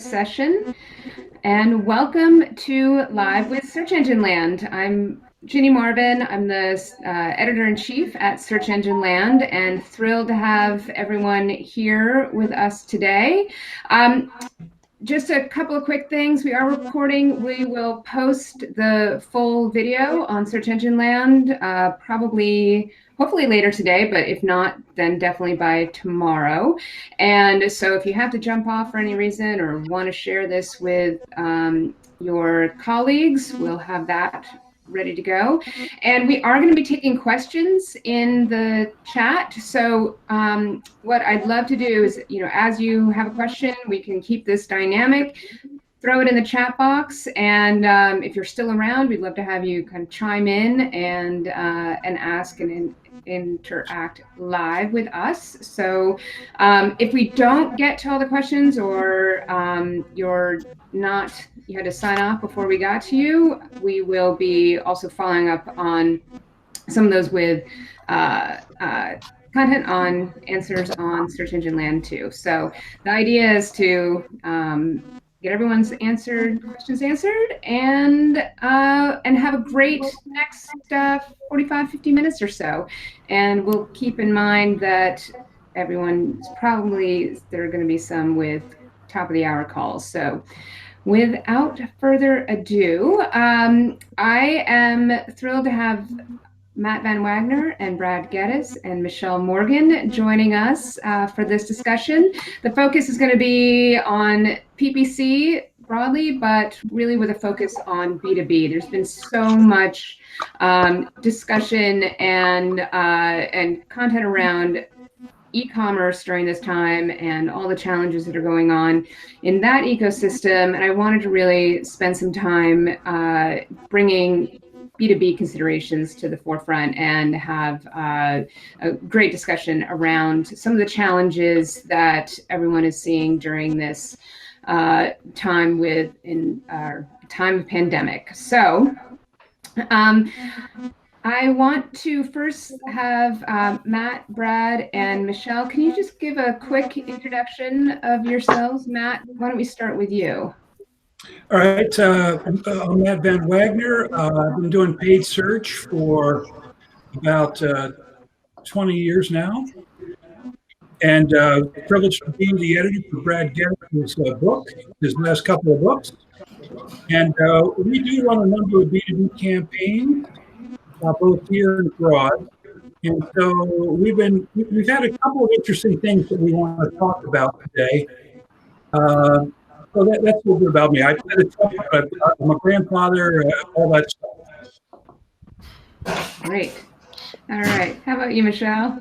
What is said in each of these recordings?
session, and welcome to Live with Search Engine Land. I'm Ginny Marvin. I'm the editor-in-chief at Search Engine Land, and thrilled to have everyone here with us today. Just a couple of quick things. We are recording. We will post the full video on Search Engine Land hopefully later today, but if not, then definitely by tomorrow. And so if you have to jump off for any reason or want to share this with your colleagues, we'll have that ready to go. And we are going to be taking questions in the chat. So what I'd love to do is, as you have a question, we can keep this dynamic, throw it in the chat box. And if you're still around, we'd love to have you kind of chime in and ask and interact live with us. So if we don't get to all the questions, or you had to sign off before we got to you, we will be also following up on some of those with content on answers on Search Engine Land too. So the idea is to get everyone's questions answered, and have a great next 45-50 minutes or so. And we'll keep in mind that there are going to be some with top of the hour calls. So without further ado, I am thrilled to have Matt Van Wagner and Brad Geddes and Michelle Morgan joining us for this discussion. The focus is going to be on PPC broadly, but really with a focus on B2B. There's been so much discussion and content around e-commerce during this time and all the challenges that are going on in that ecosystem. And I wanted to really spend some time bringing B2B considerations to the forefront and have a great discussion around some of the challenges that everyone is seeing during this time of pandemic. So I want to first have Matt, Brad, and Michelle. Can you just give a quick introduction of yourselves? Matt, why don't we start with you? All right, I'm Matt Van Wagner. I've been doing paid search for about 20 years now, and privileged to be the editor for Brad Geddes' book, his last couple of books. And we do run a number of B2B campaigns, both here and abroad. And so we've had a couple of interesting things that we want to talk about today. So that's a little bit about me. I'm a grandfather, all that stuff. Great. All right. How about you, Michelle?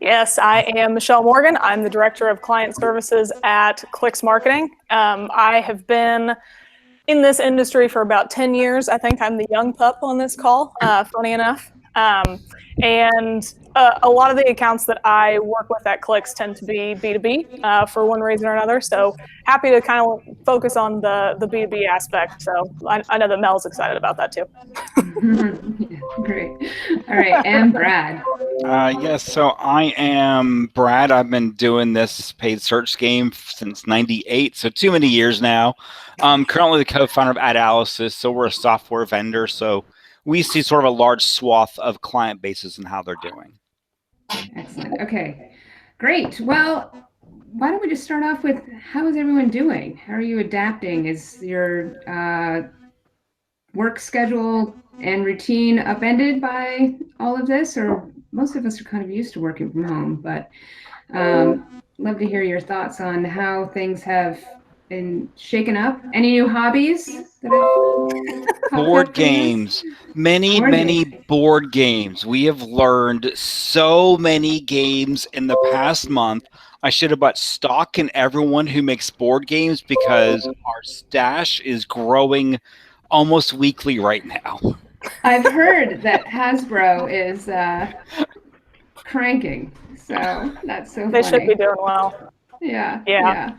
Yes, I am Michelle Morgan. I'm the Director of Client Services at Clix Marketing. I have been in this industry for about 10 years. I think I'm the young pup on this call, funny enough. And a lot of the accounts that I work with at Clix tend to be B2B for one reason or another. So happy to kind of focus on the B2B aspect. So I know that Mel's excited about that too. Great. All right. And Brad. Yes, so I am Brad. I've been doing this paid search game since '98, so too many years now. I'm currently the co-founder of AdAlysis, so we're a software vendor. So we see sort of a large swath of client bases and how they're doing. Excellent. Okay, great. Well, why don't we just start off with how is everyone doing? How are you adapting? Is your work schedule and routine upended by all of this? Or most of us are kind of used to working from home, but love to hear your thoughts on how things have been shaken up. Any new hobbies? Board games. Many board games. We have learned so many games in the past month. I should have bought stock in everyone who makes board games because our stash is growing almost weekly right now. I've heard that Hasbro is cranking, so that's so funny. They should be doing well. Yeah.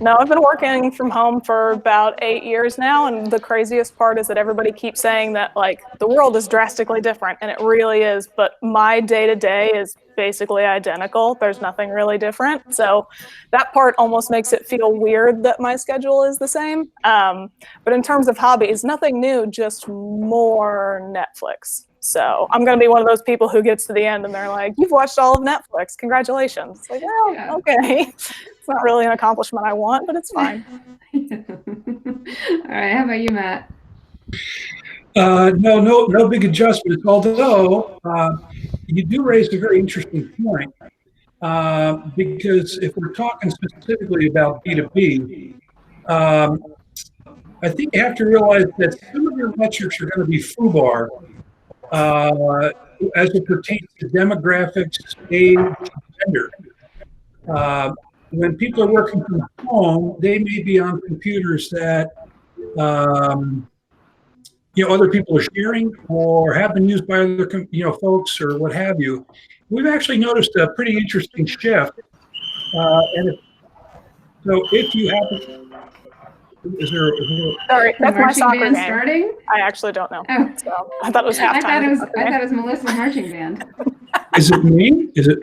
No, I've been working from home for about 8 years now, and the craziest part is that everybody keeps saying that like the world is drastically different, and it really is, but my day-to-day is basically identical. There's nothing really different. So that part almost makes it feel weird that my schedule is the same. But in terms of hobbies, nothing new, just more Netflix. So I'm going to be one of those people who gets to the end and they're like, you've watched all of Netflix. Congratulations. It's like, well, Yeah. okay. It's not really an accomplishment I want, but it's fine. All right. How about you, Matt? No big adjustments. Although you do raise a very interesting point, because if we're talking specifically about B2B, I think you have to realize that some of your metrics are going to be FUBAR as it pertains to demographics, age, gender. When people are working from home, they may be on computers that other people are sharing or have been used by other folks or what have you. We've actually noticed a pretty interesting shift. So if you happen, is there Sorry, that's my marching soccer band game. starting? I actually don't know. Oh. So I thought it was halftime. I thought it was Melissa's marching band. Is it me? Is it?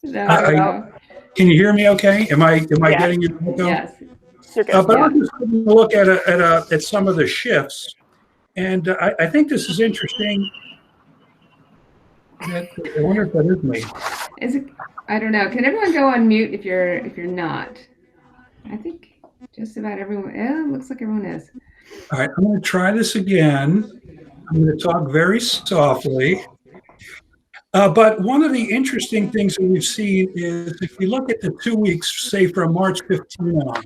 No. Can you hear me? Okay. Am I getting you? Yes. But I was just taking a look at some of the shifts, and I think this is interesting. I wonder if that is me. Is it? I don't know. Can everyone go on mute if you're not? I think just about everyone. Yeah, it looks like everyone is. All right, I'm going to try this again. I'm going to talk very softly. But one of the interesting things that we've seen is if you look at the 2 weeks, say from March 15 on,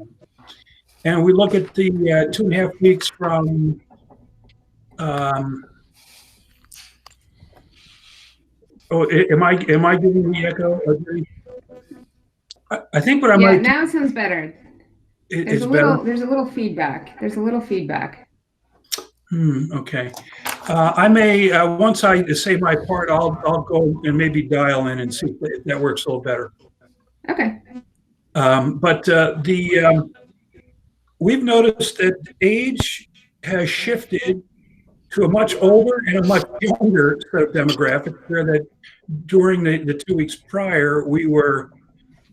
and we look at the 2.5 weeks from am I giving the echo? I think what I might. Yeah, now it sounds better. There's a little feedback. Okay. I may once I say my part, I'll go and maybe dial in and see if that works a little better. Okay. But we've noticed that age has shifted to a much older and a much younger set of demographics, where that during the 2 weeks prior, we were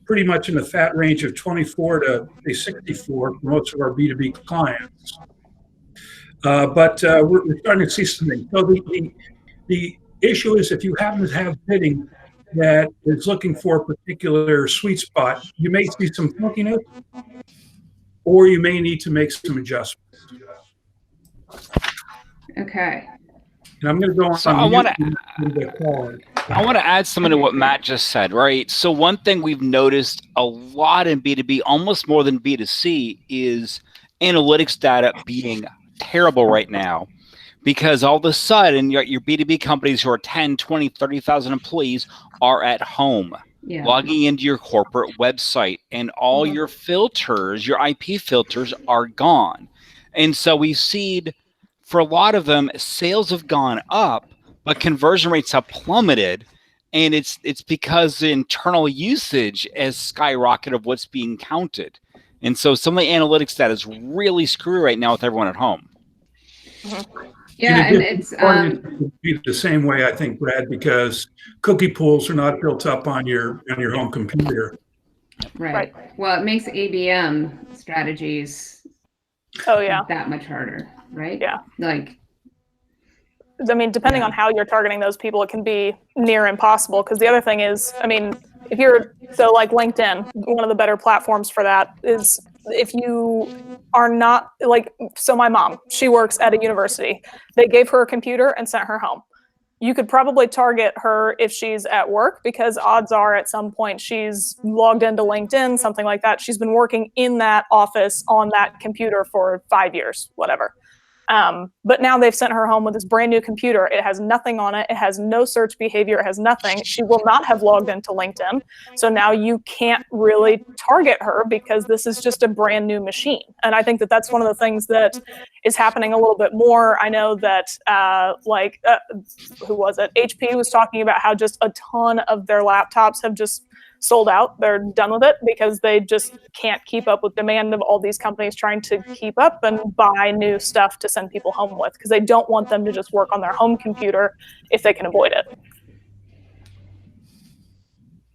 pretty much in the fat range of 24 to 64 for most of our B2B clients. But we're starting to see something. So the issue is if you happen to have bidding that is looking for a particular sweet spot, you may see some funkiness, or you may need to make some adjustments. Okay. And I'm going to go on. So I want to add something to what Matt just said, right? So one thing we've noticed a lot in B2B, almost more than B2C, is analytics data being terrible right now, because all of a sudden your B2B companies who are 10, 20, 30,000 employees are at home, logging into your corporate website, and all your filters, your IP filters, are gone. And so we've seen, for a lot of them, sales have gone up, but conversion rates have plummeted. And it's because the internal usage has skyrocketed of what's being counted. And so some of the analytics data is really screwy right now with everyone at home. Yeah, and it's be the same way, I think, Brad, because cookie pools are not built up on your home computer. Right. Well, it makes ABM strategies that much harder, right? Yeah. Like, I mean, depending on how you're targeting those people, it can be near impossible. Because the other thing is, I mean, if you're like LinkedIn, one of the better platforms for that is if you are not so my mom, she works at a university. They gave her a computer and sent her home. You could probably target her if she's at work, because odds are at some point she's logged into LinkedIn, something like that. She's been working in that office on that computer for 5 years, whatever. But now they've sent her home with this brand new computer. It has nothing on it. It has no search behavior. It has nothing. She will not have logged into LinkedIn. So now you can't really target her because this is just a brand new machine. And I think that that's one of the things that is happening a little bit more. I know that who was it? HP was talking about how just a ton of their laptops have just sold out. They're done with it because they just can't keep up with demand of all these companies trying to keep up and buy new stuff to send people home with, because they don't want them to just work on their home computer if they can avoid it.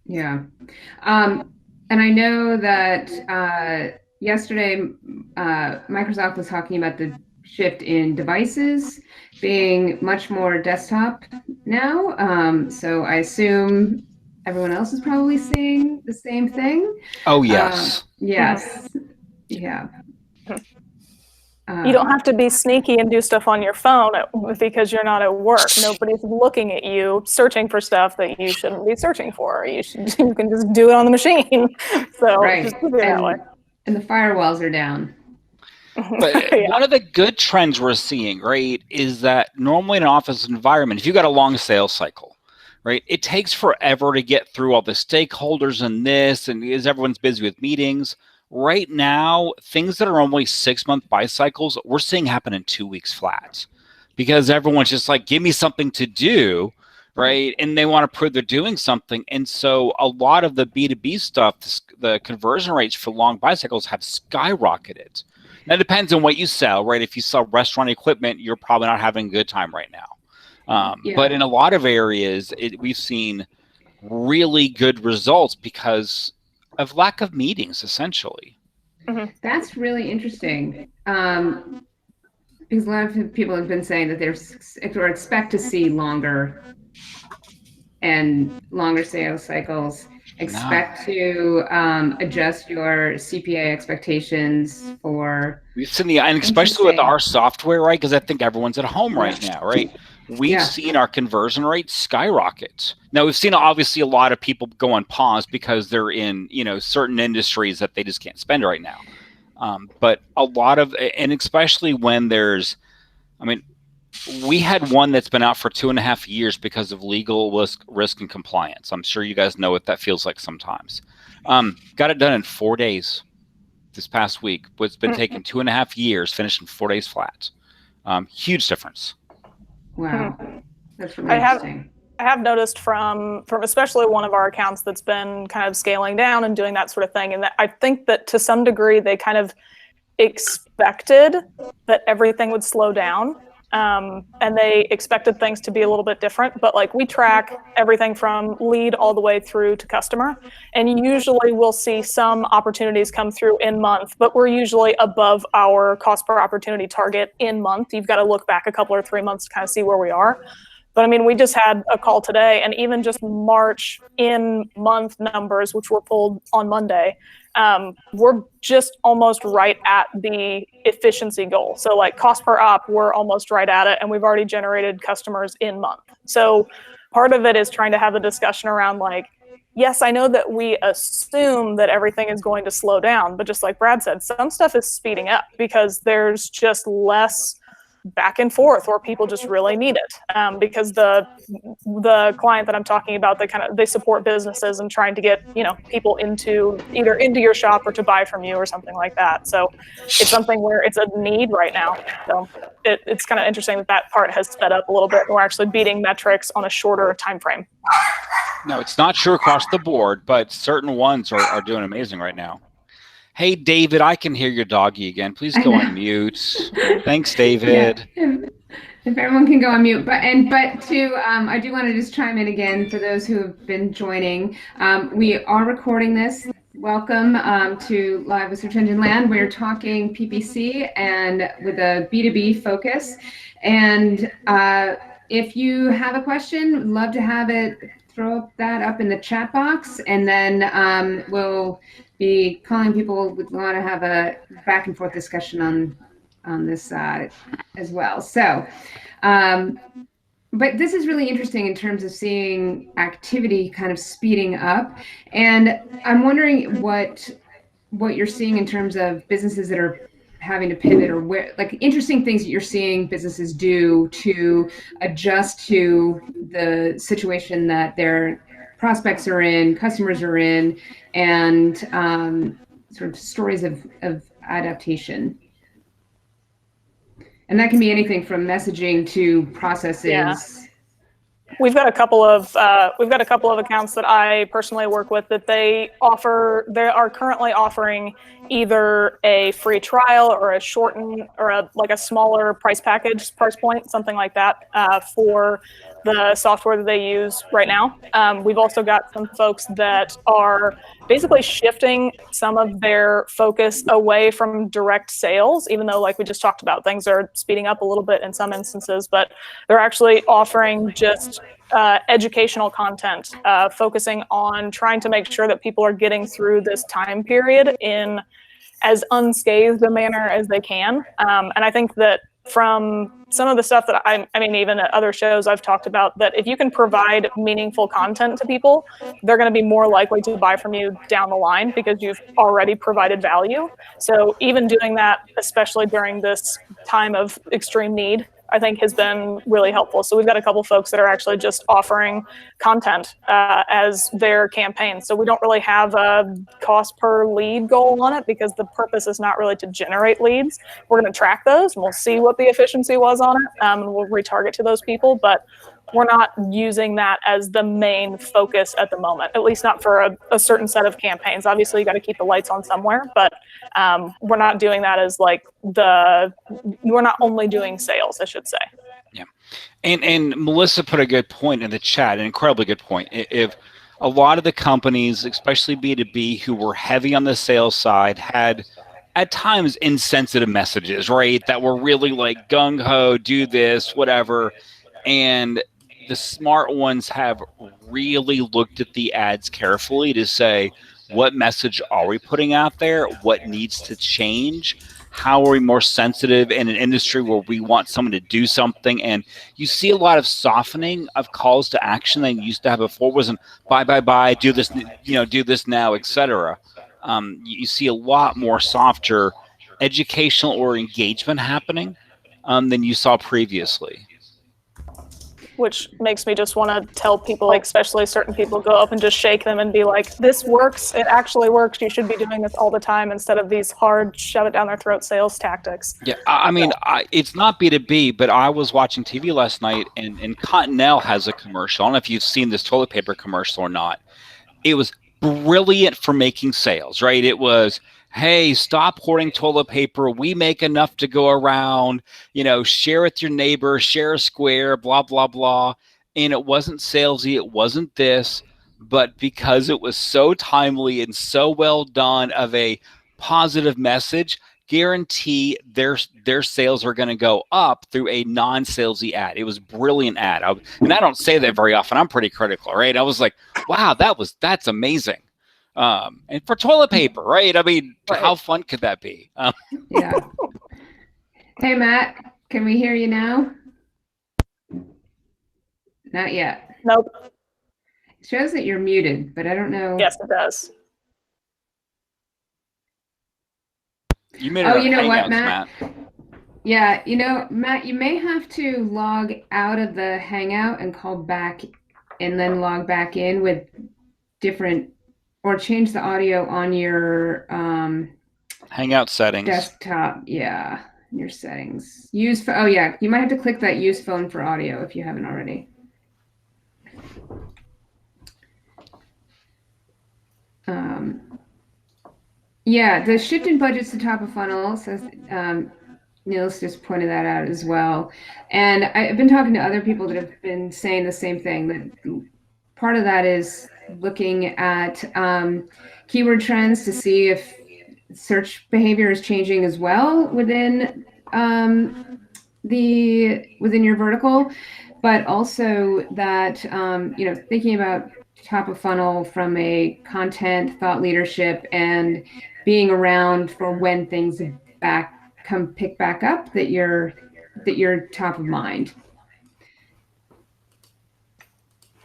Yeah. And I know that yesterday Microsoft was talking about the shift in devices being much more desktop now. So I assume everyone else is probably seeing the same thing. Oh, yes. Yes. Yeah. You don't have to be sneaky and do stuff on your phone because you're not at work. Nobody's looking at you searching for stuff that you shouldn't be searching for. You can just do it on the machine. So right. just do it that way. And the firewalls are down. But one of the good trends we're seeing, right, is that normally in an office environment, if you've got a long sales cycle, right, it takes forever to get through all the stakeholders and this, and as everyone's busy with meetings. Right now, things that are only 6-month buy cycles, we're seeing happen in 2 weeks flat, because everyone's just like, give me something to do, right? And they want to prove they're doing something. And so a lot of the B2B stuff, the conversion rates for long buy cycles have skyrocketed. Now, it depends on what you sell, right? If you sell restaurant equipment, you're probably not having a good time right now. But in a lot of areas, we've seen really good results because of lack of meetings, essentially. That's really interesting. Because a lot of people have been saying that or expect to see longer sales cycles. Expect to adjust your CPA expectations for. We've seen and especially with our software, right? Because I think everyone's at home right now, right? We've seen our conversion rate skyrocket. Now, we've seen obviously a lot of people go on pause because they're in, certain industries that they just can't spend right now. But a lot of, and especially when we had one that's been out for 2.5 years because of legal risk and compliance. I'm sure you guys know what that feels like sometimes. Got it done in 4 days this past week. What's been taking 2.5 years, finished in 4 days flat. Huge difference. Wow, that's really interesting. I have noticed from especially one of our accounts that's been kind of scaling down and doing that sort of thing, and that I think that to some degree they kind of expected that everything would slow down. And they expected things to be a little bit different, but like we track everything from lead all the way through to customer. And usually we'll see some opportunities come through in month, but we're usually above our cost per opportunity target in month. You've got to look back a couple or 3 months to kind of see where we are. But I mean, we just had a call today, and even just March in month numbers, which were pulled on Monday, we're just almost right at the efficiency goal. So like cost per op, we're almost right at it, and we've already generated customers in month. So part of it is trying to have a discussion around like, yes, I know that we assume that everything is going to slow down, but just like Brad said, some stuff is speeding up because there's just less back and forth, or people just really need it, because the client that I'm talking about, they support businesses and trying to get people either into your shop or to buy from you or something like that. So it's something where it's a need right now. So it's kind of interesting that part has sped up a little bit, and we're actually beating metrics on a shorter time frame. No, it's not true across the board, but certain ones are doing amazing right now. Hey, David, I can hear your doggy again. Please go on mute. Thanks, David. Yeah. If everyone can go on mute, but to I do want to just chime in again for those who have been joining. We are recording this. Welcome to Live with Search Engine Land. We're talking PPC and with a B2B focus. And if you have a question, love to have it. Throw that up in the chat box, and then we'll be calling people. We want to have a back and forth discussion on this as well. So, but this is really interesting in terms of seeing activity kind of speeding up, and I'm wondering what you're seeing in terms of businesses that are having to pivot, or where, like, interesting things that you're seeing businesses do to adjust to the situation that their prospects are in, customers are in, and sort of stories of adaptation. And that can be anything from messaging to processes. We've got a couple of accounts that I personally work with that they are currently offering either a free trial or a shortened or a smaller price point, something like that, for the software that they use right now. We've also got some folks that are basically shifting some of their focus away from direct sales, even though, like we just talked about, things are speeding up a little bit in some instances, but they're actually offering just educational content, focusing on trying to make sure that people are getting through this time period in as unscathed a manner as they can. And I think that from some of the stuff that even at other shows I've talked about, that if you can provide meaningful content to people, they're going to be more likely to buy from you down the line because you've already provided value. So even doing that, especially during this time of extreme need, I think has been really helpful. So we've got a couple folks that are actually just offering content as their campaign. So we don't really have a cost per lead goal on it because the purpose is not really to generate leads. We're going to track those and we'll see what the efficiency was on it, and we'll retarget to those people. But we're not using that as the main focus at the moment, at least not for a certain set of campaigns. Obviously, you got to keep the lights on somewhere, but we're not doing that as we're not only doing sales, I should say. Yeah. And Melissa put a good point in the chat, an incredibly good point. If a lot of the companies, especially B2B, who were heavy on the sales side, had at times insensitive messages, right? That were really like gung-ho, do this, whatever. And the smart ones have really looked at the ads carefully to say, what message are we putting out there? What needs to change? How are we more sensitive in an industry where we want someone to do something? And you see a lot of softening of calls to action than you used to have before. It wasn't buy, do this, do this now, etc. You see a lot more softer educational or engagement happening than you saw previously. Which makes me just want to tell people, like especially certain people, go up and just shake them and be like, this works. It actually works. You should be doing this all the time instead of these hard, shove it down their throat sales tactics. Yeah, it's not B2B, but I was watching TV last night and Continental has a commercial. I don't know if you've seen this toilet paper commercial or not. It was brilliant for making sales, right? It was, hey, stop hoarding toilet paper. We make enough to go around, share with your neighbor, share a square, blah, blah, blah. And it wasn't salesy. It wasn't this, but because it was so timely and so well done of a positive message, guarantee their sales are going to go up through a non-salesy ad. It was brilliant ad. And I don't say that very often. I'm pretty critical, right? I was like, wow, that's amazing. And for toilet paper, right? I mean, right. How fun could that be? Yeah. Hey, Matt, can we hear you now? Not yet. Nope. It shows that you're muted, but I don't know. Yes, it does. You made it. Oh, you know what, Matt? Yeah, Matt, you may have to log out of the Hangout and call back and then log back in with different, or change the audio on your Hangout settings. Desktop, yeah, your settings. You might have to click that use phone for audio if you haven't already. Yeah, the shift in budgets to top of funnel says, Niels just pointed that out as well. And I've been talking to other people that have been saying the same thing, that part of that is looking at keyword trends to see if search behavior is changing as well within within your vertical, but also that thinking about top of funnel from a content, thought leadership, and being around for when things pick back up, that you're top of mind.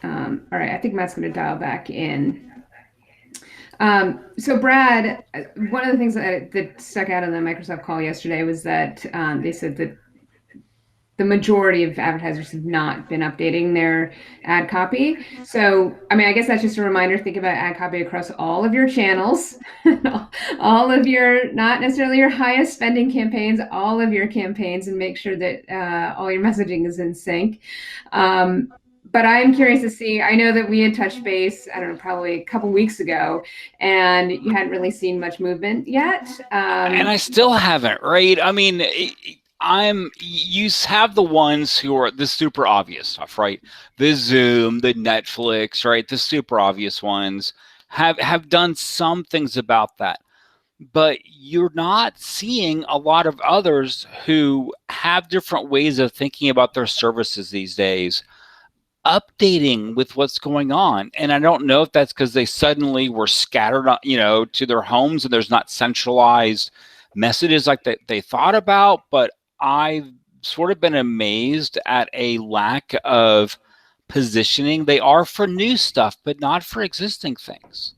All right, I think Matt's going to dial back in. So Brad, one of the things that stuck out in the Microsoft call yesterday was that they said that the majority of advertisers have not been updating their ad copy. So, I guess that's just a reminder, think about ad copy across all of your channels, all of your, not necessarily your highest spending campaigns, all of your campaigns, and make sure that all your messaging is in sync. but I'm curious to see. I know that we had touched base, I don't know, probably a couple weeks ago, and you hadn't really seen much movement yet. And I still haven't, right? I mean, you have the ones who are the super obvious stuff, right? The Zoom, the Netflix, right? The super obvious ones have done some things about that. But you're not seeing a lot of others who have different ways of thinking about their services these days, updating with what's going on. And I don't know if that's because they suddenly were scattered, to their homes and there's not centralized messages like that they thought about. But I've sort of been amazed at a lack of positioning. They are for new stuff, but not for existing things.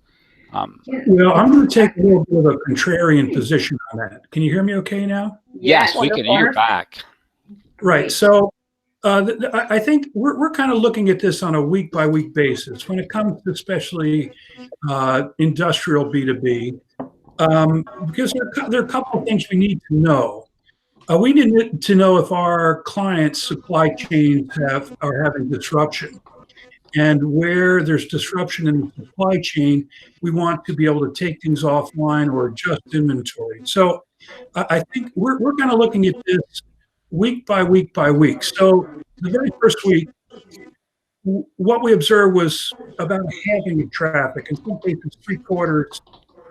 Well, I'm going to take a little bit of a contrarian position on that. Can you hear me okay now? Yes, we can. You're back. Right. So I think we're kind of looking at this on a week-by-week basis when it comes to especially industrial B2B, because there are a couple of things we need to know. We need to know if our clients' supply chains are having disruption. And where there's disruption in the supply chain, we want to be able to take things offline or adjust inventory. So I think we're kind of looking at this week by week by week. So the very first week, what we observed was about halving of traffic, in some cases 3/4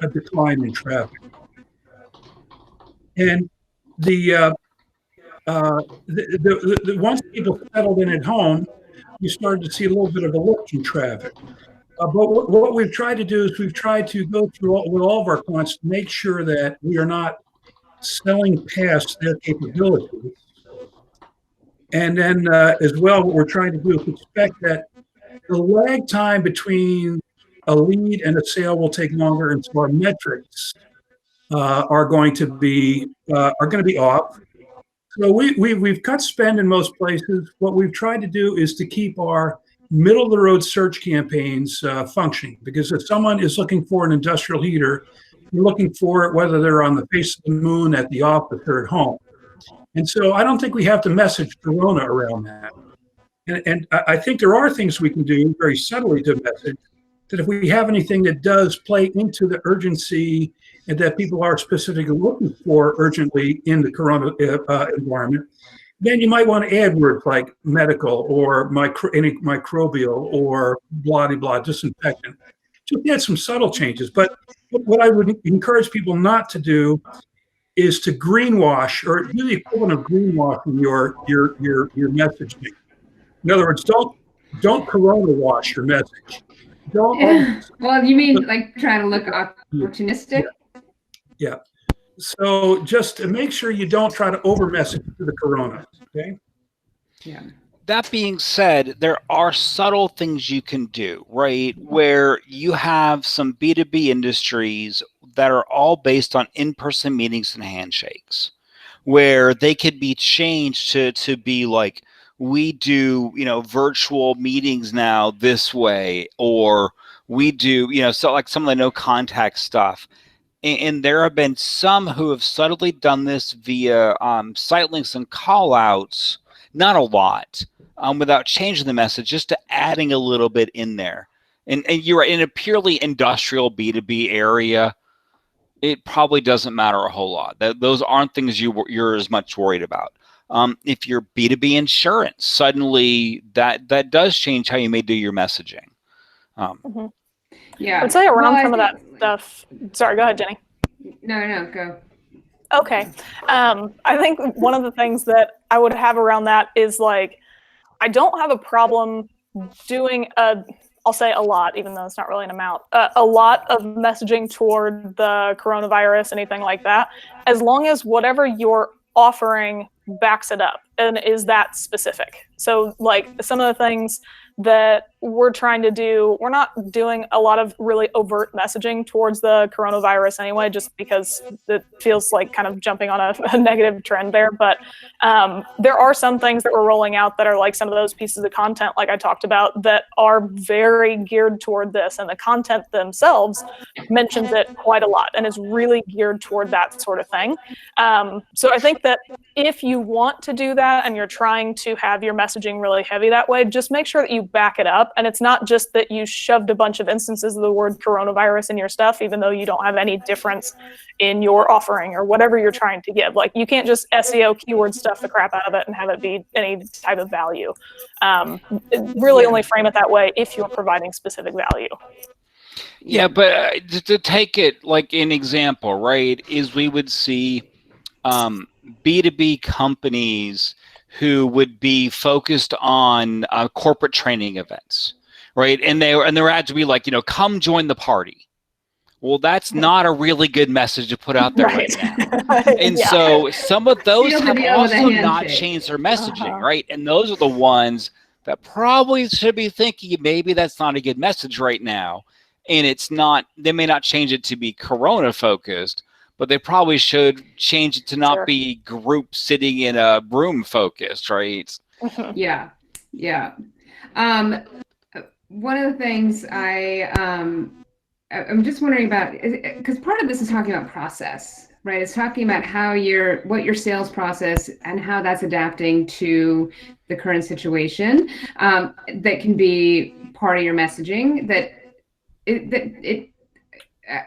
a decline in traffic. And once people settled in at home, we started to see a little bit of a lift in traffic. But what we've tried to do is we've tried to go through with all of our clients to make sure that we are not selling past their capabilities. And then as well, what we're trying to do is expect that the lag time between a lead and a sale will take longer, and so our metrics are going to be off. So we've cut spend in most places. What we've tried to do is to keep our middle of the road search campaigns functioning, because if someone is looking for an industrial heater, you're looking for it whether they're on the face of the moon, at the office, or at home. And so I don't think we have to message Corona around that. And I think there are things we can do very subtly to message that if we have anything that does play into the urgency and that people are specifically looking for urgently in the Corona environment, then you might want to add words like medical or microbial or blah-de-blah, disinfectant. Just add some subtle changes. But what I would encourage people not to do is to greenwash or do the equivalent of greenwashing your messaging. In other words, don't Corona wash your message. Well, you mean like trying to look opportunistic? Yeah. So just to make sure you don't try to over message to the Corona. Okay. Yeah. That being said, there are subtle things you can do, right? Where you have some B2B industries that are all based on in-person meetings and handshakes, where they could be changed to be like, we do, virtual meetings now this way, or we do, so like some of the no contact stuff. And there have been some who have subtly done this via site links and call outs, not a lot, without changing the message, just to adding a little bit in there. And you're in a purely industrial B2B area, it probably doesn't matter a whole lot. Those aren't things you're as much worried about. If you're B2B insurance, suddenly that does change how you may do your messaging. Yeah. I'd say around some of that stuff. Sorry, go ahead, Jenny. No, go. Okay. I think one of the things that I would have around that is like, I don't have a problem doing I'll say a lot, even though it's not really an amount, a lot of messaging toward the coronavirus, anything like that, as long as whatever you're offering backs it up and is that specific. So like some of the things that we're trying to do, we're not doing a lot of really overt messaging towards the coronavirus anyway, just because it feels like kind of jumping on a negative trend there. But there are some things that we're rolling out that are like some of those pieces of content, like I talked about, that are very geared toward this. And the content themselves mentions it quite a lot and is really geared toward that sort of thing. So I think that if you want to do that and you're trying to have your messaging really heavy that way, just make sure that you back it up. And it's not just that you shoved a bunch of instances of the word coronavirus in your stuff, even though you don't have any difference in your offering or whatever you're trying to give. Like, you can't just SEO keyword stuff the crap out of it and have it be any type of value. Really only frame it that way if you're providing specific value. Yeah, but to take it like an example, right, is we would see B2B companies who would be focused on corporate training events, right? And their ads would be like, come join the party. Well, that's not a really good message to put out there right now. And so some of those have also not changed their messaging, right? And those are the ones that probably should be thinking maybe that's not a good message right now. And it's not, they may not change it to be Corona focused, but they probably should change it to not be group sitting in a room focused, right? Yeah. One of the things I'm just wondering about, because part of this is talking about process, right? It's talking about what your sales process and how that's adapting to the current situation. That can be part of your messaging.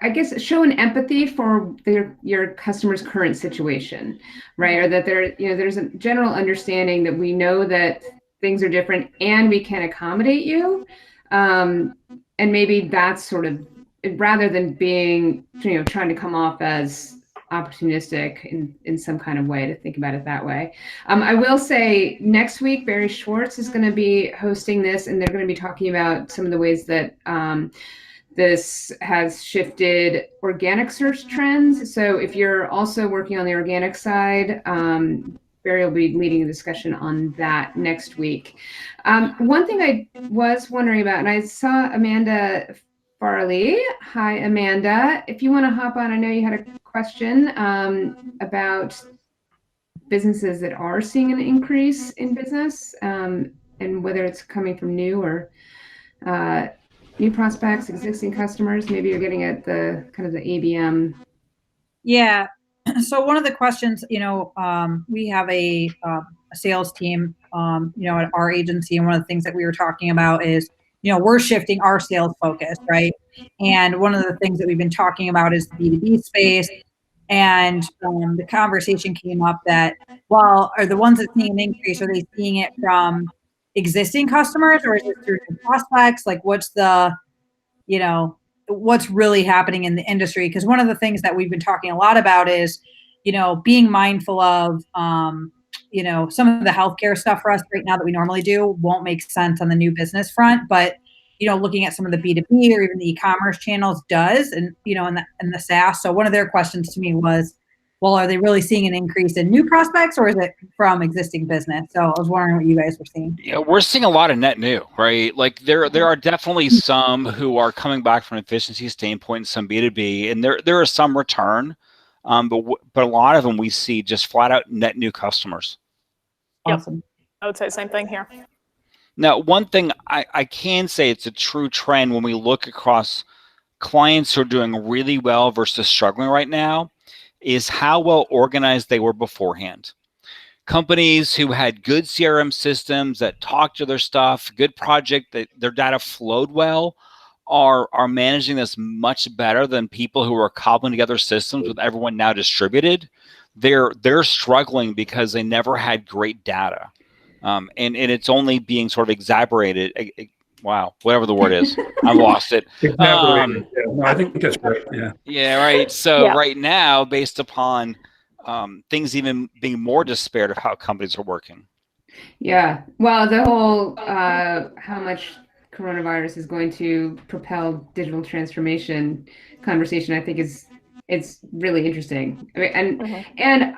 I guess show an empathy for your customer's current situation, right? Or that there's a general understanding that we know that things are different and we can accommodate you. And maybe that's sort of, rather than being, trying to come off as opportunistic in some kind of way, to think about it that way. I will say next week, Barry Schwartz is going to be hosting this, and they're going to be talking about some of the ways that this has shifted organic search trends. So if you're also working on the organic side, Barry will be leading a discussion on that next week. One thing I was wondering about, and I saw Amanda Farley. Hi, Amanda. If you want to hop on, I know you had a question about businesses that are seeing an increase in business, and whether it's coming from new or new prospects, existing customers. Maybe you're getting at the kind of the ABM. Yeah. So one of the questions, we have a sales team, at our agency, and one of the things that we were talking about is, we're shifting our sales focus, right? And one of the things that we've been talking about is the B2B space. And the conversation came up that, well, are the ones that seeing an increase, are they seeing it from existing customers, or is it through new prospects? Like, what's really happening in the industry? Because one of the things that we've been talking a lot about is, being mindful of, some of the healthcare stuff for us right now that we normally do won't make sense on the new business front, but, looking at some of the B2B or even the e-commerce channels does, and, in the SaaS. So one of their questions to me was, well, are they really seeing an increase in new prospects, or is it from existing business? So I was wondering what you guys were seeing. Yeah, we're seeing a lot of net new, right? Like there are definitely some who are coming back from an efficiency standpoint, and some B2B, and there are some return, but a lot of them we see just flat out net new customers. Awesome. Yep. I would say the same thing here. Now, one thing I can say, it's a true trend when we look across clients who are doing really well versus struggling right now, is how well organized they were beforehand. Companies who had good CRM systems that talked to their stuff, good project, that their data flowed well, are managing this much better than people who are cobbling together systems with everyone now distributed. They're struggling because they never had great data. And it's only being sort of exacerbated. Wow, whatever the word is, I lost it. No, I think that's right. Yeah. Yeah, right. So right now, based upon things even being more disparate of how companies are working. Yeah. Well, the whole how much coronavirus is going to propel digital transformation conversation, I think it's really interesting. I mean, and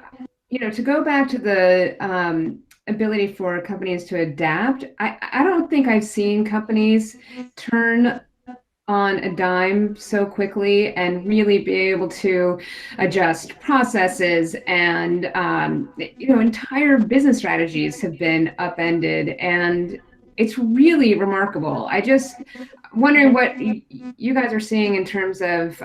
to go back to the ability for companies to adapt, I don't think I've seen companies turn on a dime so quickly and really be able to adjust processes, and entire business strategies have been upended, and it's really remarkable. I just wondering what you guys are seeing in terms of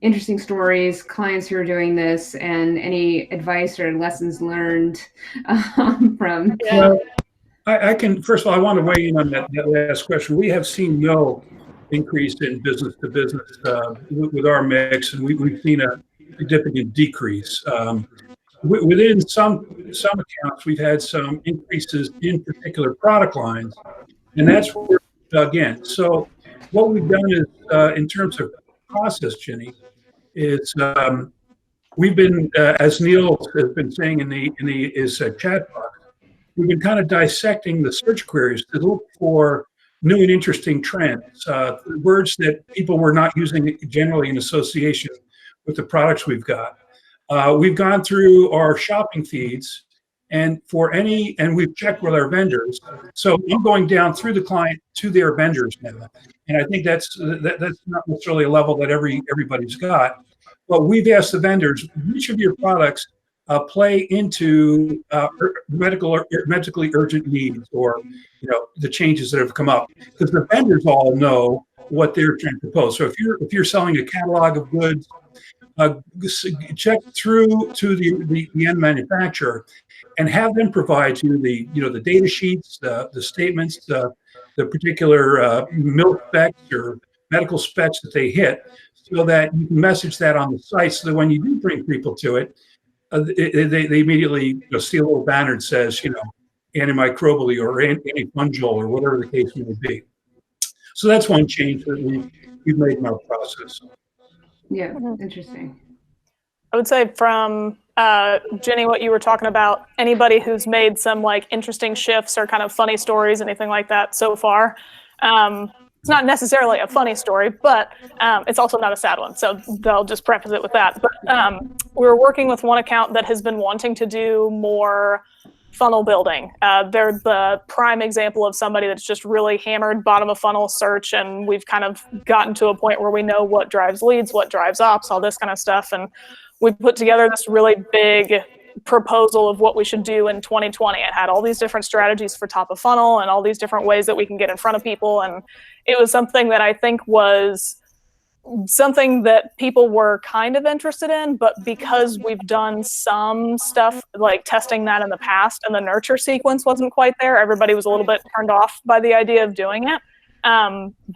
interesting stories, clients who are doing this, and any advice or lessons learned from. Well, I can, first of all, I want to weigh in on that last question. We have seen no increase in business to business with our mix, and we've seen a significant decrease. Within some accounts, we've had some increases in particular product lines, and that's where we dug in. So what we've done is, in terms of process, Ginny, is we've been, as Neil has been saying in his chat box, we've been kind of dissecting the search queries to look for new and interesting trends, words that people were not using generally in association with the products we've got. We've gone through our shopping feeds and we've checked with our vendors. So I'm going down through the client to their vendors now. And I think that's not necessarily a level that everybody's got. But we've asked the vendors, which of your products play into medically urgent needs, or the changes that have come up, because the vendors all know what they're trying to propose. So if you're selling a catalog of goods, check through to the end manufacturer and have them provide you the data sheets, the statements, the particular milk specs or medical specs that they hit, so that you can message that on the site, so that when you do bring people to it, they immediately see a little banner that says, antimicrobial or antifungal or whatever the case may be. So that's one change that we've made in our process. Yeah, interesting. I would say from Ginny, what you were talking about, anybody who's made some like interesting shifts or kind of funny stories, anything like that so far. It's not necessarily a funny story, but it's also not a sad one. So they'll just preface it with that. But we're working with one account that has been wanting to do more funnel building. They're the prime example of somebody that's just really hammered bottom of funnel search. And we've kind of gotten to a point where we know what drives leads, what drives ops, all this kind of stuff. And we put together this really big proposal of what we should do in 2020. It had all these different strategies for top of funnel and all these different ways that we can get in front of people. And it was something that I think was something that people were kind of interested in, but because we've done some stuff like testing that in the past and the nurture sequence wasn't quite there, everybody was a little bit turned off by the idea of doing it.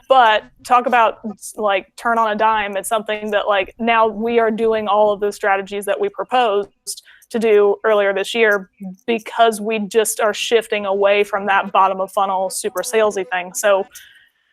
But talk about like turn on a dime. It's something that like now we are doing all of the strategies that we proposed to do earlier this year, because we just are shifting away from that bottom of funnel super salesy thing. So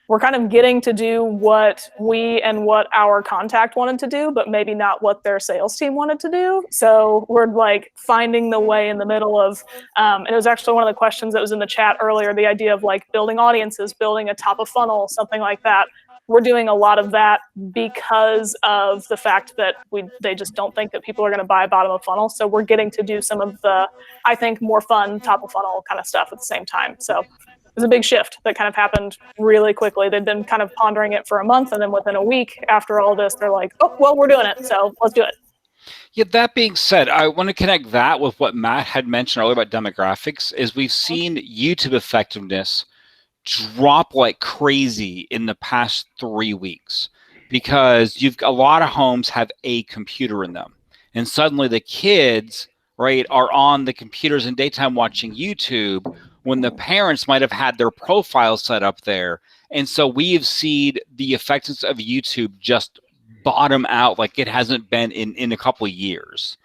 we're kind of getting to do what we and what our contact wanted to do, but maybe not what their sales team wanted to do. So we're like finding the way in the middle of, and it was actually one of the questions that was in the chat earlier, the idea of like building audiences, building a top of funnel, something like that. We're doing a lot of that because of the fact that they just don't think that people are going to buy bottom of funnel. So we're getting to do some of the, I think, more fun top of funnel kind of stuff at the same time. So it was a big shift that kind of happened really quickly. They'd been kind of pondering it for a month, and then within a week after all this, they're like, oh, well, we're doing it, so let's do it. Yeah, that being said, I want to connect that with what Matt had mentioned earlier about demographics, is we've seen YouTube effectiveness drop like crazy in the past 3 weeks, because a lot of homes have a computer in them, and suddenly the kids, right, are on the computers in daytime watching YouTube when the parents might have had their profile set up there. And so we've seen the effectiveness of YouTube just bottom out like it hasn't been in a couple of years.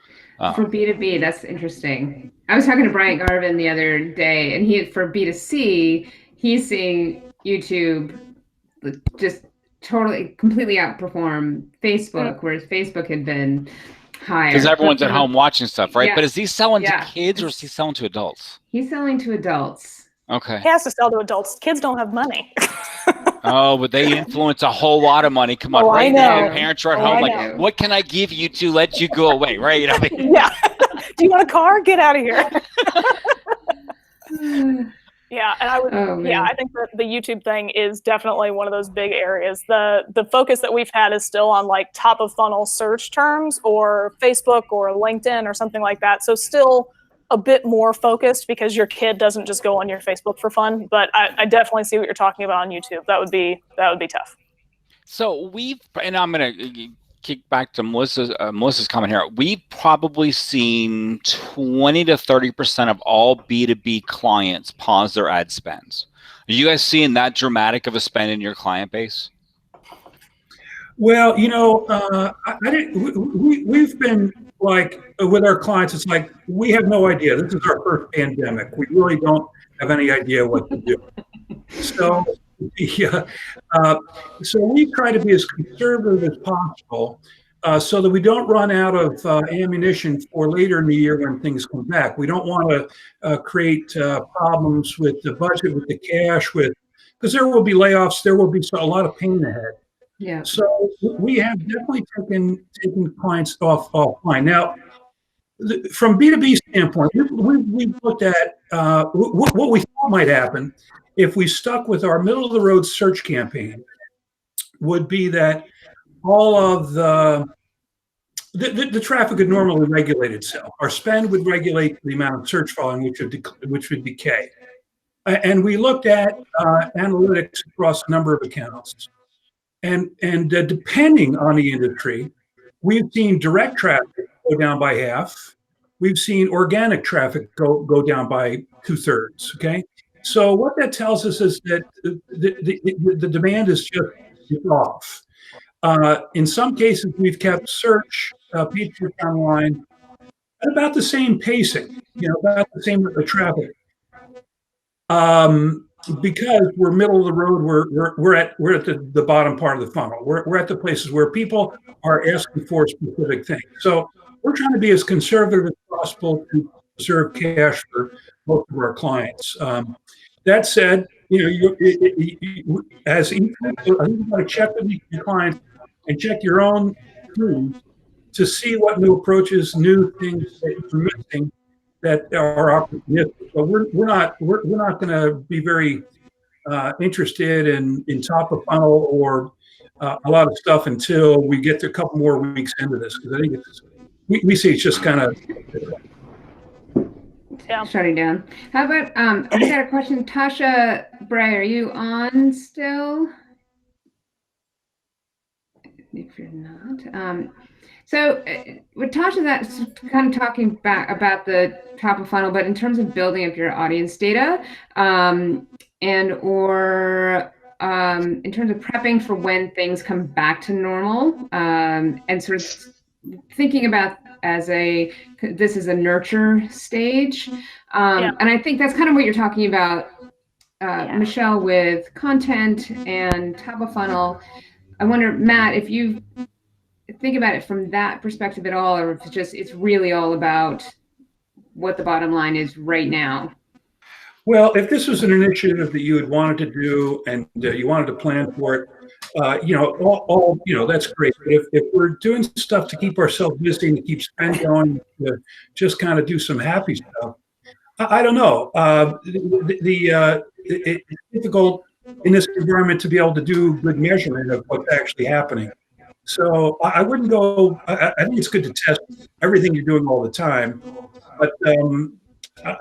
For B2B, that's interesting. I was talking to Brian Garvin the other day, and for B2C, he's seeing YouTube just completely outperform Facebook, whereas Facebook had been higher. Because everyone's at home watching stuff, right? Yeah. But is he selling to kids, or is he selling to adults? He's selling to adults. Okay. He has to sell to adults. Kids don't have money. Oh, but they influence a whole lot of money. Come on, right now, parents are at home like, what can I give you to let you go away, right? You know what I mean? Yeah. Do you want a car? Get out of here. Yeah, and I think that the YouTube thing is definitely one of those big areas. The focus that we've had is still on like top of funnel search terms, or Facebook or LinkedIn or something like that. So still a bit more focused, because your kid doesn't just go on your Facebook for fun. But I definitely see what you're talking about on YouTube. That would be tough. So and I'm gonna kick back to Melissa's comment here. We've probably seen 20 to 30% of all B2B clients pause their ad spends. Are you guys seeing that dramatic of a spend in your client base? Well, we've been like with our clients, it's like we have no idea. This is our first pandemic. We really don't have any idea what to do. So, yeah, so we try to be as conservative as possible so that we don't run out of ammunition for later in the year when things come back. We don't want to create problems with the budget, with the cash, because there will be layoffs. There will be a lot of pain ahead. Yeah. So we have definitely taken clients offline. Now, from B2B standpoint, we've looked at what we thought might happen if we stuck with our middle of the road search campaign would be that all of the traffic would normally regulate itself. Our spend would regulate the amount of search volume, which would decay. And we looked at analytics across a number of accounts. And depending on the industry, we've seen direct traffic go down by half. We've seen organic traffic go down by 2/3. Okay, so what that tells us is that the demand is just off. In some cases, we've kept paid search online at about the same pacing, about the same traffic. Because we're middle of the road, we're at the bottom part of the funnel. We're at the places where people are asking for specific things. So we're trying to be as conservative as possible to preserve cash for most of our clients. That said, as each, you've got to check with your clients and check your own tools to see what new approaches, new things that you're missing that are opportunistic. But we're not going to be very interested in top of funnel or a lot of stuff until we get to a couple more weeks into this, because I think we see it's just kind of shutting down. How about we got a question, Tasha Bray, are you on still? If you're not. So with Tasha, that's kind of talking back about the top of funnel, but in terms of building up your audience data, in terms of prepping for when things come back to normal, and sort of thinking about this is a nurture stage. And I think that's kind of what you're talking about, Michelle, with content and top of funnel. I wonder, Matt, if you think about it from that perspective at all, or if it's really all about what the bottom line is right now. Well, if this was an initiative that you had wanted to do and you wanted to plan for it, that's great. But if we're doing stuff to keep ourselves busy and to keep spend going, to just kind of do some happy stuff, I don't know. It's difficult in this environment to be able to do good measurement of what's actually happening. So I wouldn't go. I think it's good to test everything you're doing all the time, but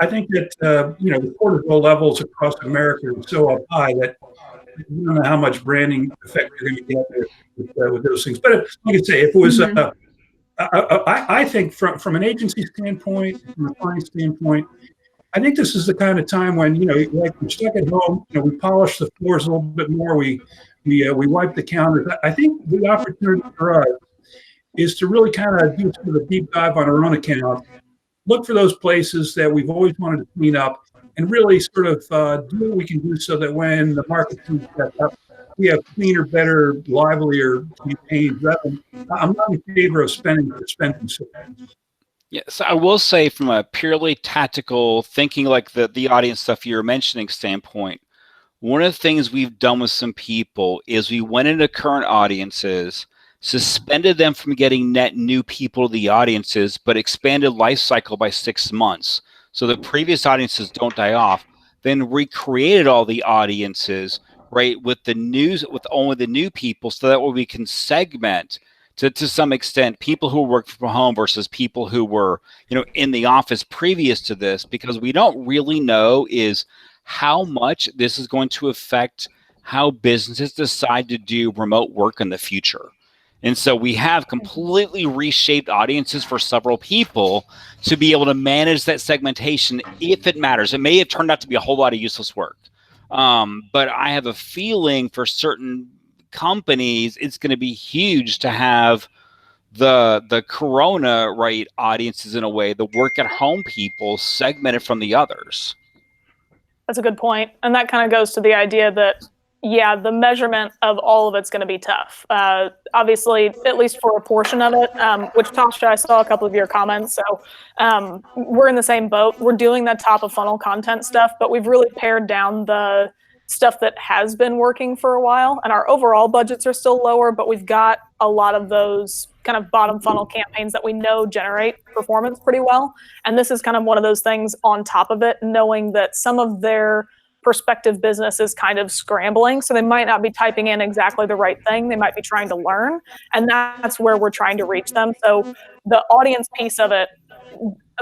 I think that the cortisol levels across America are so up high that you don't know how much branding effect you're going to get with those things. But like I say, if it was, I think from an agency standpoint, from a client standpoint, I think this is the kind of time when like we're stuck at home. We polish the floors a little bit more. We wipe the counters. I think the opportunity for us is to really kind of do sort of a deep dive on our own account, look for those places that we've always wanted to clean up, and really sort of do what we can do so that when the market comes back up, we have cleaner, better, livelier campaigns. I'm not in favor of spending for spending. Yes, I will say from a purely tactical thinking, like the audience stuff you were mentioning standpoint, one of the things we've done with some people is we went into current audiences, suspended them from getting net new people to the audiences, but expanded life cycle by 6 months. So the previous audiences don't die off, then recreated all the audiences, right, with only the new people, so that way we can segment to some extent people who work from home versus people who were in the office previous to this, because we don't really know is how much this is going to affect how businesses decide to do remote work in the future. And so we have completely reshaped audiences for several people to be able to manage that segmentation if it matters. It may have turned out to be a whole lot of useless work. But I have a feeling for certain companies, it's going to be huge to have the corona audiences in a way, the work at home people segmented from the others. That's a good point. And that kind of goes to the idea that, yeah, the measurement of all of it's going to be tough. Obviously, at least for a portion of it, which Tasha, I saw a couple of your comments. So we're in the same boat. We're doing that top of funnel content stuff, but we've really pared down the stuff that has been working for a while. And our overall budgets are still lower, but we've got a lot of those kind of bottom funnel campaigns that we know generate performance pretty well. And this is kind of one of those things on top of it, knowing that some of their prospective business is kind of scrambling. So they might not be typing in exactly the right thing. They might be trying to learn. And that's where we're trying to reach them. So the audience piece of it,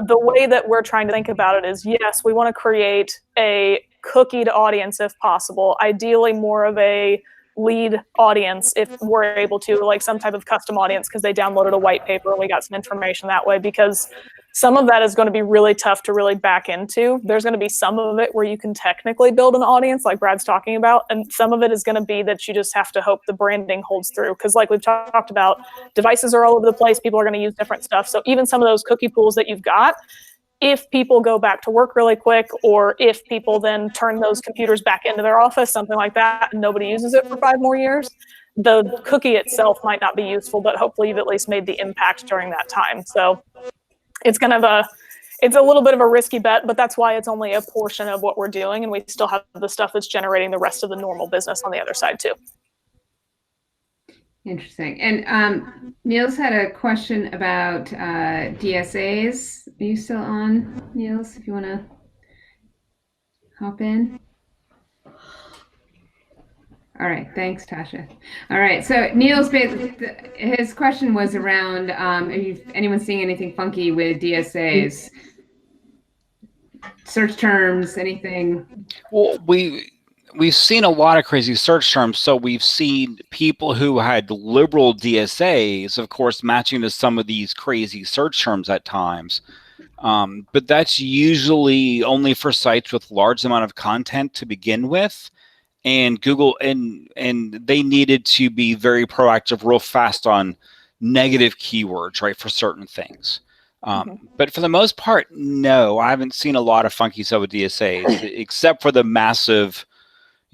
the way that we're trying to think about it is, yes, we want to create a cookied audience if possible, ideally more of a lead audience if we're able to, like some type of custom audience because they downloaded a white paper and we got some information that way, because some of that is going to be really tough to really back into. There's going to be some of it where you can technically build an audience like Brad's talking about, and some of it is going to be that you just have to hope the branding holds through, because like we've talked about, devices are all over the place, people are going to use different stuff. So even some of those cookie pools that you've got, if people go back to work really quick, or if people then turn those computers back into their office, something like that, and nobody uses it for 5 more years, the cookie itself might not be useful, but hopefully you've at least made the impact during that time. So it's kind of it's a little bit of a risky bet, but that's why it's only a portion of what we're doing, and we still have the stuff that's generating the rest of the normal business on the other side too. Interesting. And Niels had a question about DSAs. Are you still on, Niels, if you want to hop in? All right. Thanks, Tasha. All right. So Niels, his question was around, anyone seeing anything funky with DSAs? Search terms, anything? Well, we've seen a lot of crazy search terms. So we've seen people who had liberal DSAs, of course, matching to some of these crazy search terms at times. But that's usually only for sites with large amount of content to begin with. And Google, and they needed to be very proactive real fast on negative keywords, right, for certain things. But for the most part, no, I haven't seen a lot of funky stuff with DSAs, except for the massive,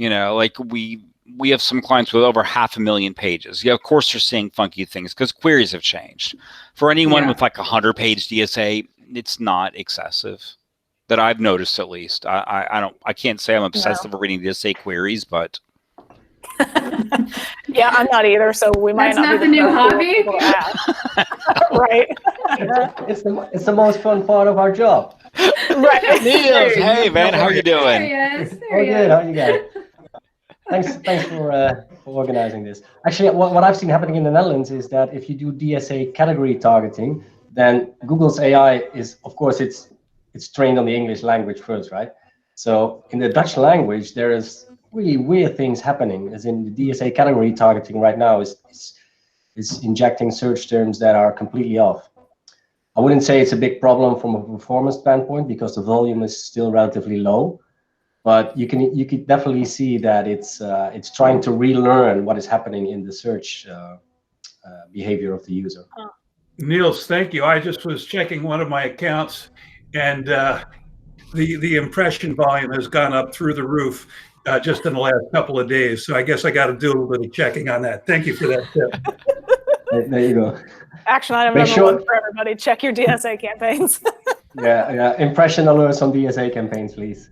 like we have some clients with over 500,000 pages. Yeah, of course you're seeing funky things because queries have changed. For anyone with like 100-page DSA, it's not excessive that I've noticed, at least. I can't say I'm obsessive with reading DSA queries, but yeah, I'm not either. So we might not be the new hobby, right? It's the most fun part of our job. Right. Niels, hey man, how are you doing? There he is. Oh, good. How are you guys? Thanks for organizing this. Actually, what I've seen happening in the Netherlands is that if you do DSA category targeting, then Google's AI is, of course, it's trained on the English language first, right? So in the Dutch language, there is really weird things happening, as in the DSA category targeting right now is injecting search terms that are completely off. I wouldn't say it's a big problem from a performance standpoint because the volume is still relatively low, but you could definitely see that it's trying to relearn what is happening in the search behavior of the user. Niels, thank you. I just was checking one of my accounts, and the impression volume has gone up through the roof just in the last couple of days. So I guess I got to do a little bit of checking on that. Thank you for that tip. There you go. Action item number 1 for everybody: check your DSA campaigns. Yeah. Impression alerts on DSA campaigns, please.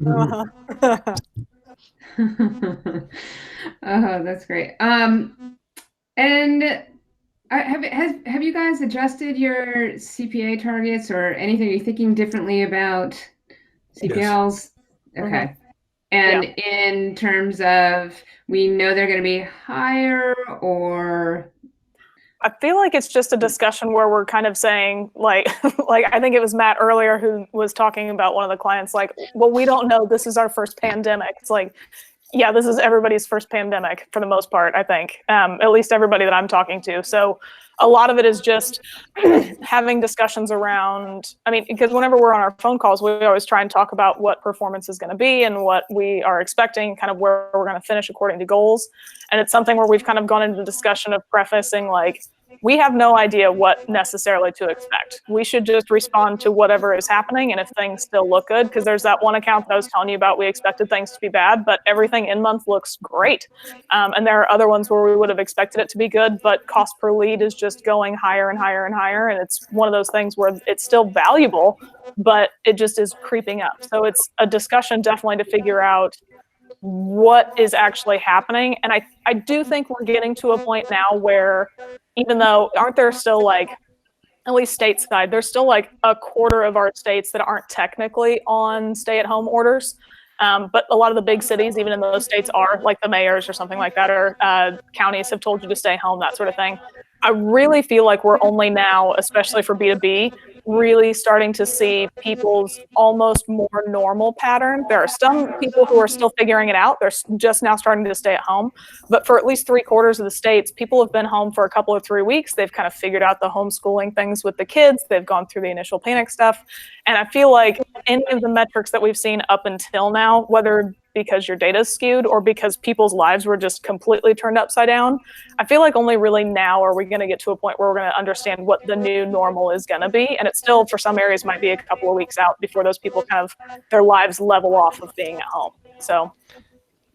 Oh, that's great. And have you guys adjusted your CPA targets or anything? Are you thinking differently about CPLs? Yes. Okay. And in terms of, we know they're going to be higher, or? I feel like it's just a discussion where we're kind of saying, like I think it was Matt earlier who was talking about one of the clients, like, well, we don't know. This is our first pandemic. It's like, Yeah, this is everybody's first pandemic for the most part, I think, at least everybody that I'm talking to. So a lot of it is just having discussions around, I mean, because whenever we're on our phone calls, we always try and talk about what performance is going to be and what we are expecting, kind of where we're going to finish according to goals. And it's something where we've kind of gone into discussion of prefacing like, we have no idea what necessarily to expect. We should just respond to whatever is happening. And if things still look good, because there's that one account that I was telling you about, we expected things to be bad, but everything in month looks great. And there are other ones where we would have expected it to be good, but cost per lead is just going higher and higher and higher. And it's one of those things where it's still valuable, but it just is creeping up. So it's a discussion definitely to figure out what is actually happening. And I do think we're getting to a point now where, even though, aren't there still like, at least stateside, there's still like a quarter of our states that aren't technically on stay-at-home orders. But a lot of the big cities, even in those states, are, like the mayors or something like that, or counties have told you to stay home, that sort of thing. I really feel like we're only now, especially for B2B, really starting to see people's almost more normal pattern. There are some people who are still figuring it out. They're just now starting to stay at home. But for at least 3/4 of the states, people have been home for a couple of 3 weeks. They've kind of figured out the homeschooling things with the kids. They've gone through the initial panic stuff. And I feel like any of the metrics that we've seen up until now, whether because your data is skewed or because people's lives were just completely turned upside down, I feel like only really now are we going to get to a point where we're going to understand what the new normal is going to be. And it still, for some areas, might be a couple of weeks out before those people kind of, their lives level off of being at home. So,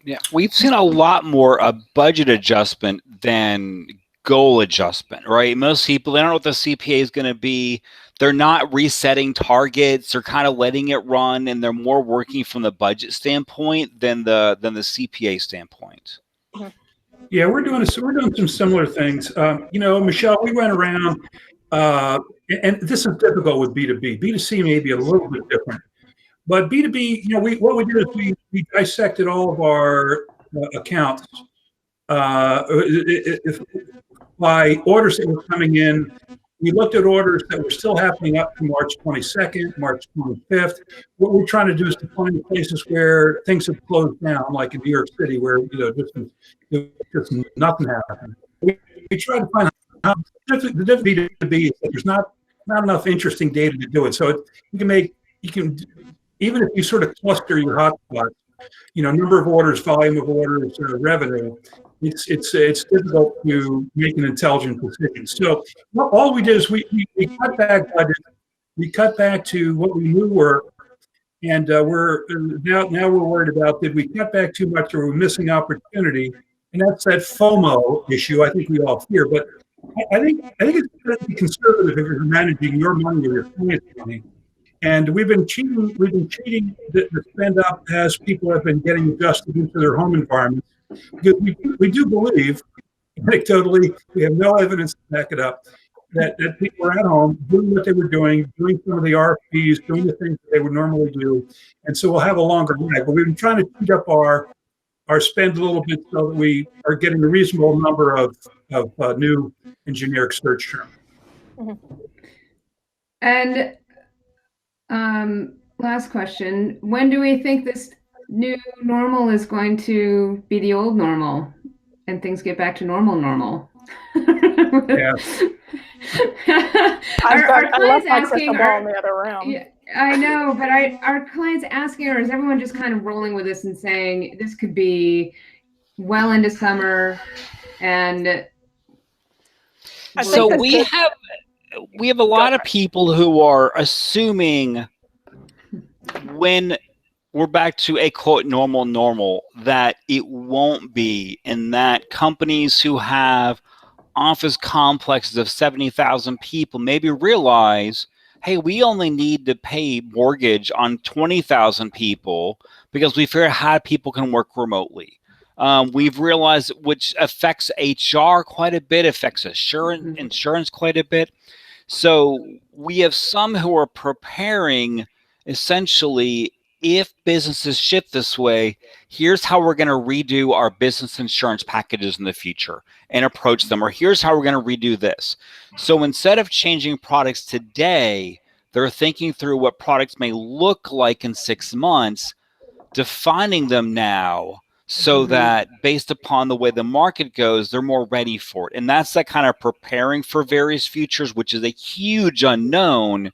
yeah, we've seen a lot more a budget adjustment than goal adjustment, right? Most people, they don't know what the CPA is going to be. They're not resetting targets. They're kind of letting it run, and they're more working from the budget standpoint than the CPA standpoint. Yeah, we're doing some similar things. Michelle, we went around, and this is difficult with B2B. B2C may be a little bit different, but B2B, what we did is we dissected all of our accounts by orders that were coming in. We looked at orders that were still happening up to March 22nd, March 25th. What we're trying to do is to find places where things have closed down, like in New York City, where just nothing happened. We try to find how the difficulty to be is that there's not enough interesting data to do it. So you can even if you sort of cluster your hotspots, number of orders, volume of orders, revenue. It's difficult to make an intelligent decision. So all we did is we cut back budget. We cut back to what we knew worked, and we're now we're worried about, did we cut back too much, or are we missing opportunity? And that's that FOMO issue. I think we all fear, but I think it's going to be conservative if you're managing your money or your client's money. And we've been cheating the spend up as people have been getting adjusted into their home environments. Because we do believe, anecdotally, we have no evidence to back it up, that people are at home doing what they were doing some of the RFPs, doing the things that they would normally do. And so we'll have a longer lag. But we've been trying to speed up our spend a little bit so that we are getting a reasonable number of new and generic search terms. And last question, when do we think this new normal is going to be the old normal and things get back to normal? Yeah. I left my crystal ball in the other room. Yeah, I know, but our clients asking, or is everyone just kind of rolling with this and saying this could be well into summer? And so we have a lot of people who are assuming when we're back to a quote normal that it won't be, and that companies who have office complexes of 70,000 people maybe realize, hey, we only need to pay mortgage on 20,000 people because we figured out how people can work remotely. We've realized, which affects HR quite a bit, affects insurance quite a bit. So we have some who are preparing, essentially, if businesses shift this way, here's how we're going to redo our business insurance packages in the future and approach them, or here's how we're going to redo this. So instead of changing products today, they're thinking through what products may look like in 6 months, defining them now so that based upon the way the market goes, they're more ready for it. And that's that kind of preparing for various futures, which is a huge unknown,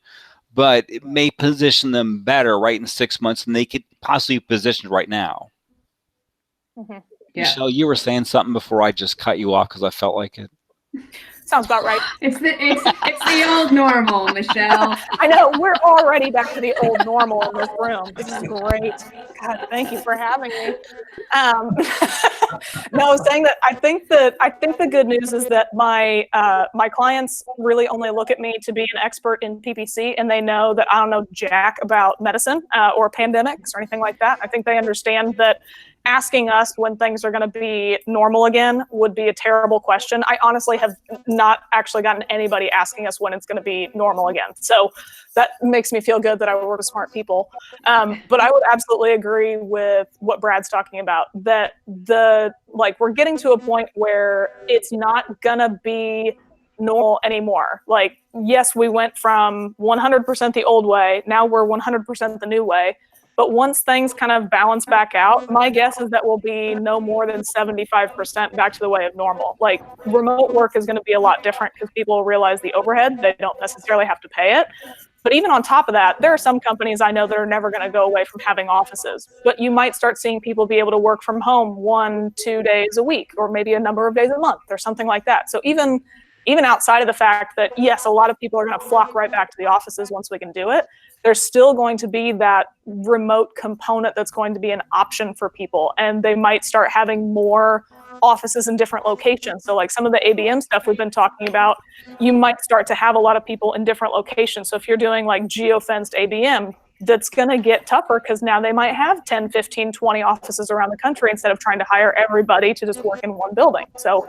but it may position them better right in 6 months than they could possibly be positioned right now. Mm-hmm. Yeah. Michelle, you were saying something before I just cut you off because I felt like it. Sounds about right. It's the old normal, Michelle. I know, we're already back to the old normal in this room. This is great. God, thank you for having me. No, I was saying that I think the good news is that my clients really only look at me to be an expert in PPC, and they know that I don't know jack about medicine or pandemics or anything like that. I think they understand that asking us when things are going to be normal again would be a terrible question. I honestly have not actually gotten anybody asking us when it's going to be normal again. So that makes me feel good that I work with smart people. But I would absolutely agree with what Brad's talking about, that we're getting to a point where it's not going to be normal anymore. Like, yes, we went from 100% the old way. Now we're 100% the new way. But once things kind of balance back out, my guess is that we'll be no more than 75% back to the way of normal. Like, remote work is going to be a lot different because people will realize the overhead. They don't necessarily have to pay it. But even on top of that, there are some companies I know that are never going to go away from having offices. But you might start seeing people be able to work from home 1-2 days a week, or maybe a number of days a month or something like that. So even outside of the fact that, yes, a lot of people are going to flock right back to the offices once we can do it, there's still going to be that remote component that's going to be an option for people. And they might start having more offices in different locations. So like some of the ABM stuff we've been talking about, you might start to have a lot of people in different locations. So if you're doing like geo-fenced ABM, that's going to get tougher because now they might have 10, 15, 20 offices around the country instead of trying to hire everybody to just work in one building. So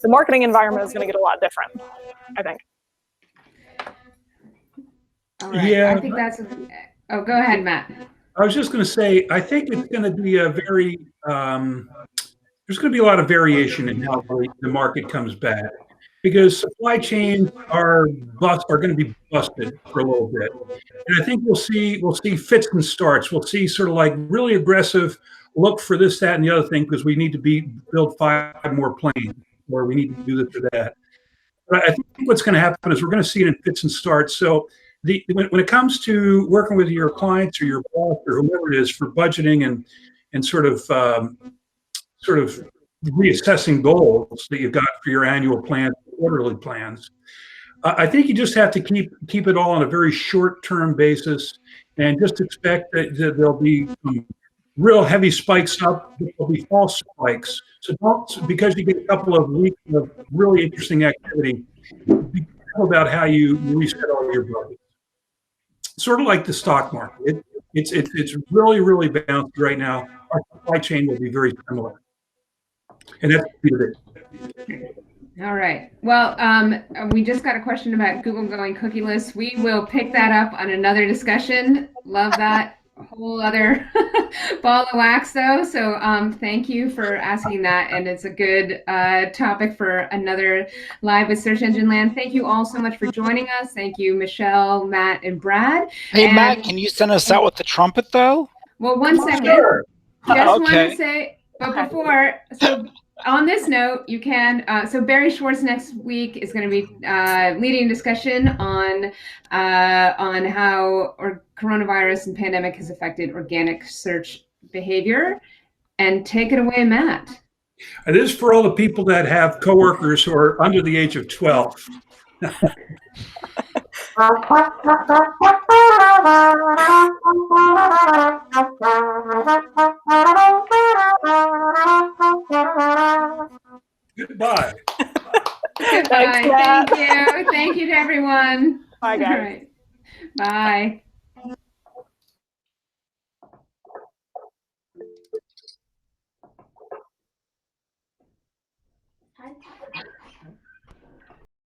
the marketing environment is going to get a lot different, I think. All right. Yeah. I think that's. Oh, go ahead, Matt. I was just going to say, I think it's going to be a very, there's going to be a lot of variation in how the market comes back, because supply chains are going to be busted for a little bit. And I think we'll see fits and starts. We'll see sort of like really aggressive look for this, that, and the other thing, because we need to build 5 more planes, or we need to do this or that. But I think what's going to happen is we're going to see it in fits and starts. So when it comes to working with your clients or your boss or whoever it is for budgeting and sort of reassessing goals that you've got for your annual plans, quarterly plans, I think you just have to keep it all on a very short-term basis, and just expect that there'll be some real heavy spikes up. There'll be false spikes. So don't, because you get a couple of weeks of really interesting activity, be careful about how you reset all your budgets. Sort of like the stock market. It's really, really bounced right now. Our supply chain will be very similar. And that's it. All right. Well, we just got a question about Google going cookieless. We will pick that up on another discussion. Love that. A whole other ball of wax, though. So thank you for asking that. And it's a good topic for another Live with Search Engine Land. Thank you all so much for joining us. Thank you, Michelle, Matt, and Brad. Hey, Matt, can you send us out with the trumpet, though? Well, one second. Sure. Just want to say, but before, so on this note, you can, so Barry Schwartz next week is going to be leading a discussion on how coronavirus and pandemic has affected organic search behavior. And take it away, Matt. It is for all the people that have coworkers who are under the age of 12. Goodbye. Goodbye. Thank you. Thank you to everyone. Bye, guys. All right. Bye.